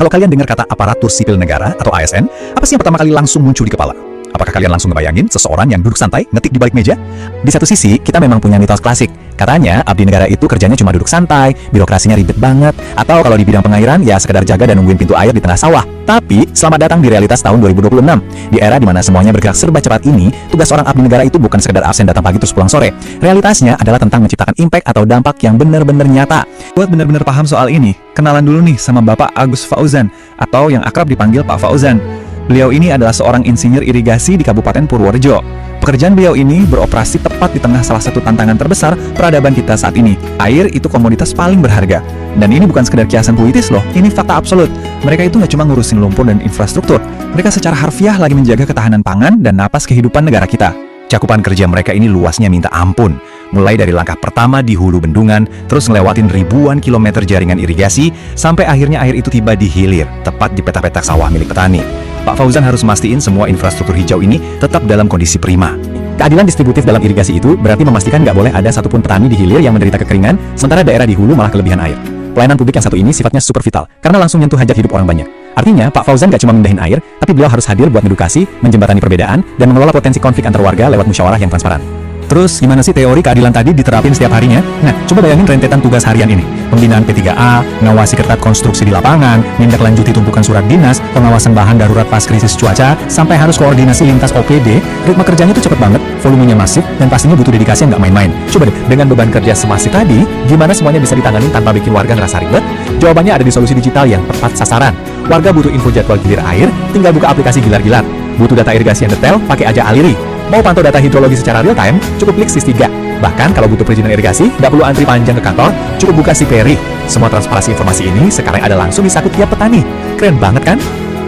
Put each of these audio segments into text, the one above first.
Kalau kalian dengar kata aparatur sipil negara atau ASN, apa sih yang pertama kali langsung muncul di kepala? Apakah kalian langsung ngebayangin seseorang yang duduk santai, ngetik di balik meja? Di satu sisi, kita memang punya mitos klasik. Katanya, abdi negara itu kerjanya cuma duduk santai, birokrasinya ribet banget, atau kalau di bidang pengairan, ya sekedar jaga dan nungguin pintu air di tengah sawah. Tapi, selamat datang di realitas tahun 2026. Di era dimana semuanya bergerak serba cepat ini, tugas seorang abdi negara itu bukan sekedar absen datang pagi terus pulang sore. Realitasnya adalah tentang menciptakan impact atau dampak yang benar-benar nyata. Buat benar-benar paham soal ini, kenalan dulu nih sama Bapak Agus Fauzan, atau yang akrab dipanggil Pak Fauzan. Beliau ini adalah seorang insinyur irigasi di Kabupaten Purworejo. Pekerjaan beliau ini beroperasi tepat di tengah salah satu tantangan terbesar peradaban kita saat ini. Air itu komoditas paling berharga. Dan ini bukan sekedar kiasan puitis loh, ini fakta absolut. Mereka itu nggak cuma ngurusin lumpur dan infrastruktur. Mereka secara harfiah lagi menjaga ketahanan pangan dan napas kehidupan negara kita. Cakupan kerja mereka ini luasnya minta ampun. Mulai dari langkah pertama di hulu bendungan, terus ngelewatin ribuan kilometer jaringan irigasi, sampai akhirnya air itu tiba di hilir, tepat di petak-petak sawah milik petani. Pak Fauzan harus mastiin semua infrastruktur hijau ini tetap dalam kondisi prima. Keadilan distributif dalam irigasi itu berarti memastikan nggak boleh ada satupun petani di hilir yang menderita kekeringan, sementara daerah di hulu malah kelebihan air. Pelayanan publik yang satu ini sifatnya super vital, karena langsung nyentuh hajat hidup orang banyak. Artinya, Pak Fauzan nggak cuma mindahin air, tapi beliau harus hadir buat edukasi, menjembatani perbedaan, dan mengelola potensi konflik antar warga lewat musyawarah yang transparan. Terus, gimana sih teori keadilan tadi diterapin setiap harinya? Nah, coba bayangin rentetan tugas harian ini. Pembinaan P3A, ngawasi ketat konstruksi di lapangan, nindaklanjuti tumpukan surat dinas, pengawasan bahan darurat pas krisis cuaca, sampai harus koordinasi lintas OPD. Ritme kerjanya tuh cepet banget, volumenya masif, dan pastinya butuh dedikasi yang nggak main-main. Coba deh, dengan beban kerja semasif tadi, gimana semuanya bisa ditangani tanpa bikin warga ngerasa ribet? Jawabannya ada di solusi digital yang tepat sasaran. Warga butuh info jadwal gilir air, tinggal buka aplikasi Gilar-Gilar. Butuh data irigasi yang detail, pakai aja Aliri. Mau pantau data hidrologi secara real time, cukup klik SIS3. Bahkan kalau butuh perizinan irigasi, nggak perlu antri panjang ke kantor, cukup buka SIPERI. Semua transparansi informasi ini sekarang ada langsung di saku tiap petani. Keren banget kan?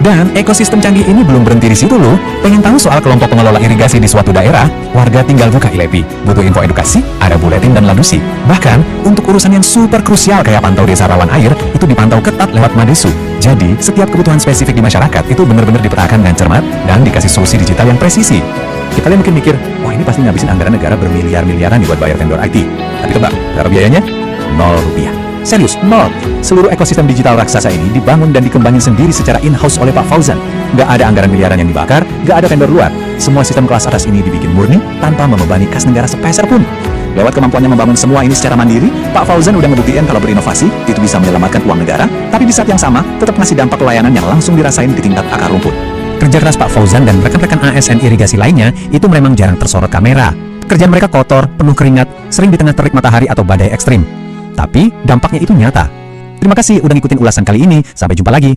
Dan ekosistem canggih ini belum berhenti di situ loh. Pengen tahu soal kelompok pengelola irigasi di suatu daerah? Warga tinggal buka ILEPI. Butuh info edukasi? Ada buletin dan ladusi. Bahkan, untuk urusan yang super krusial kayak pantau desa rawan air, itu dipantau ketat lewat Madesu. Jadi, setiap kebutuhan spesifik di masyarakat itu benar-benar dipetakan dengan cermat dan dikasih solusi digital yang presisi. Kalian mungkin mikir, wah ini pasti ngabisin anggaran negara bermiliar-miliaran nih buat bayar vendor IT. Tapi tebak, berapa biayanya? 0 rupiah. Serius, 0. Seluruh ekosistem digital raksasa ini dibangun dan dikembangin sendiri secara in-house oleh Pak Fauzan. Nggak ada anggaran miliaran yang dibakar, nggak ada vendor luar. Semua sistem kelas atas ini dibikin murni tanpa membebani kas negara sepeser pun. Lewat kemampuannya membangun semua ini secara mandiri, Pak Fauzan udah ngebuktiin kalau berinovasi itu bisa menyelamatkan uang negara, tapi di saat yang sama tetap ngasih dampak pelayanan yang langsung dirasain di tingkat akar rumput. Kerja keras Pak Fauzan dan rekan-rekan ASN irigasi lainnya itu memang jarang tersorot kamera. Kerjaan mereka kotor, penuh keringat, sering di tengah terik matahari atau badai ekstrim. Tapi dampaknya itu nyata. Terima kasih udah ngikutin ulasan kali ini. Sampai jumpa lagi.